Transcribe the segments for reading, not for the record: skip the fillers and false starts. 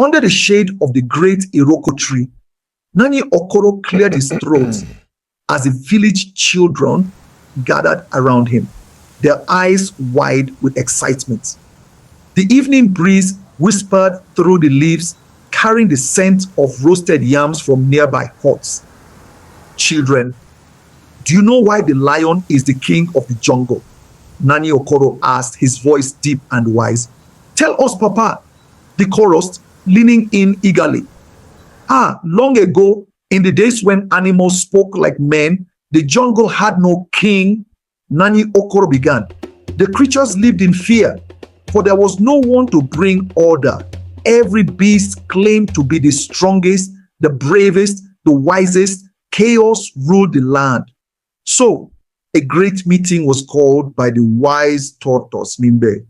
Under the shade of the great Iroko tree, Nani Okoro cleared his throat as the village children gathered around him, their eyes wide with excitement. The evening breeze whispered through the leaves, carrying the scent of roasted yams from nearby huts. Children, do you know why the lion is the king of the jungle? Nani Okoro asked, his voice deep and wise. Tell us, Papa, the chorus, leaning in eagerly. Long ago, in the days when animals spoke like men, the jungle had no king. Nani Okoro began. The creatures lived in fear, for there was no one to bring order. Every beast claimed to be the strongest, the bravest, the wisest. Chaos ruled the land. So, a great meeting was called by the wise tortoise, Mimbe.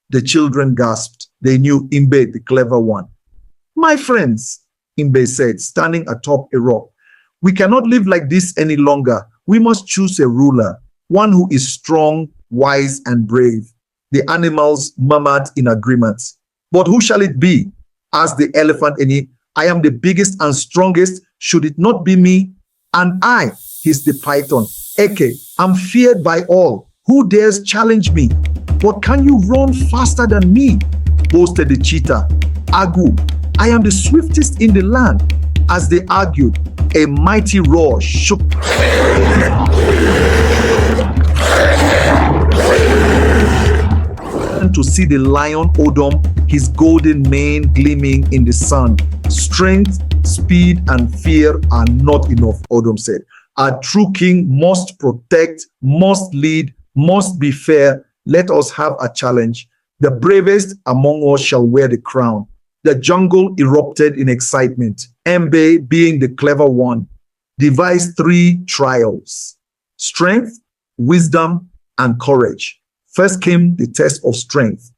The children gasped. They knew Imbe, the clever one. My friends, Imbe said, standing atop a rock, we cannot live like this any longer. We must choose a ruler, one who is strong, wise, and brave. The animals murmured in agreement. But who shall it be? Asked the elephant Eni. I am the biggest and strongest. Should it not be me? And I, hissed the python, Eke, am feared by all. Who dares challenge me? But can you run faster than me? Boasted the cheetah. Agu, I am the swiftest in the land. As they argued, a mighty roar shook. To see the lion Odom, his golden mane gleaming in the sun. Strength, speed, and fear are not enough, Odom said. A true king must protect, must lead, must be fair. Let us have a challenge. The bravest among us shall wear the crown. The jungle erupted in excitement. Mbe, being the clever one, devised 3 trials: strength, wisdom, and courage. First came the test of strength.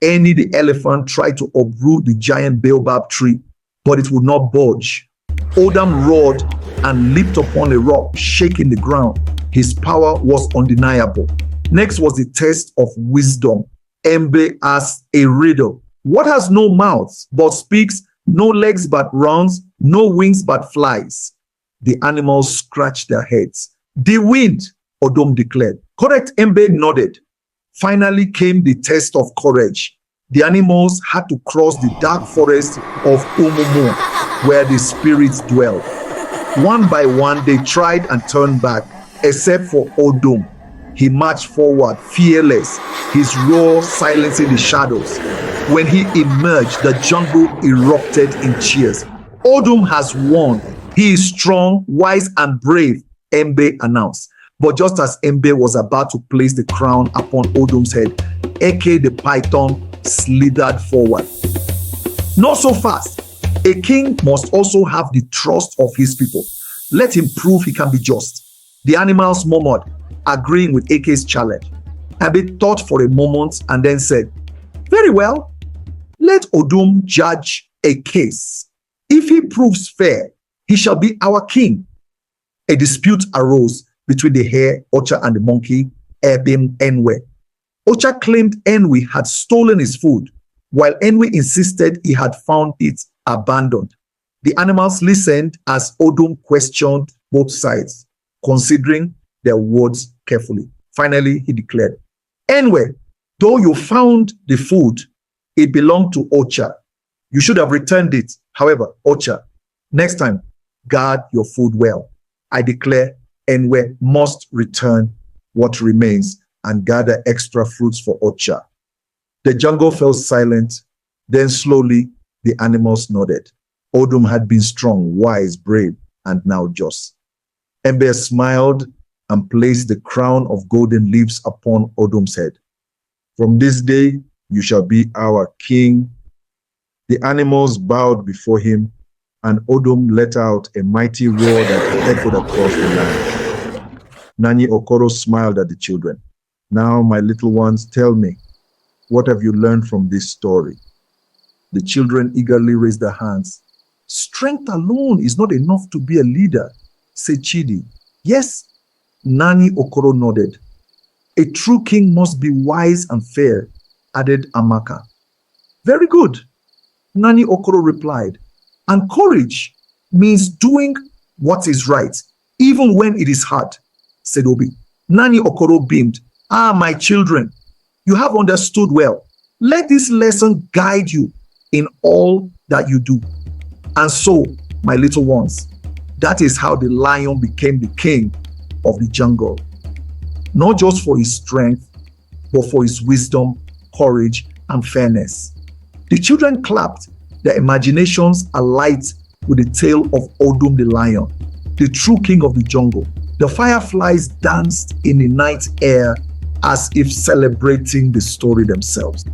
Eni the elephant tried to uproot the giant baobab tree, but it would not budge. Odam roared and leaped upon a rock, shaking the ground. His power was undeniable. Next was the test of wisdom. Mbe asked a riddle. What has no mouth but speaks, no legs but runs, no wings but flies? The animals scratched their heads. The wind, Odom declared. Correct, Mbe nodded. Finally came the test of courage. The animals had to cross the dark forest of Umumu, where the spirits dwell. One by one, they tried and turned back, except for Odom. He marched forward, fearless, his roar silencing the shadows. When he emerged, the jungle erupted in cheers. Odom has won. He is strong, wise, and brave, Mbe announced. But just as Mbe was about to place the crown upon Odom's head, Eke the python slithered forward. Not so fast. A king must also have the trust of his people. Let him prove he can be just. The animals murmured, agreeing with Eke's challenge. Mbe thought for a moment and then said, very well, let Odom judge a case. If he proves fair, he shall be our king. A dispute arose between the hare, Ocha, and the monkey, Ebim Enwe. Ocha claimed Enwe had stolen his food, while Enwe insisted he had found it abandoned. The animals listened as Odom questioned both sides, considering their words carefully. Finally, he declared, Enwe, though you found the food, it belonged to Ocha. You should have returned it. However, Ocha, next time, guard your food well. I declare Enwe must return what remains and gather extra fruits for Ocha. The jungle fell silent. Then slowly, the animals nodded. Odom had been strong, wise, brave, and now just. Mbe smiled and placed the crown of golden leaves upon Odom's head. From this day, you shall be our king. The animals bowed before him, and Odom let out a mighty roar that echoed across the land. Nani Okoro smiled at the children. Now, my little ones, tell me, what have you learned from this story? The children eagerly raised their hands. Strength alone is not enough to be a leader, said Chidi. Yes, Nani Okoro nodded. A true king must be wise and fair, added Amaka. Very good. Nani Okoro replied, and courage means doing what is right, even when it is hard, said Obi. Nani Okoro beamed. Ah, my children, you have understood well. Let this lesson guide you in all that you do. And so, my little ones, that is how the lion became the king of the jungle. Not just for his strength, but for his wisdom, courage, and fairness. The children clapped, their imaginations alight with the tale of Odum the lion, the true king of the jungle. The fireflies danced in the night air as if celebrating the story themselves.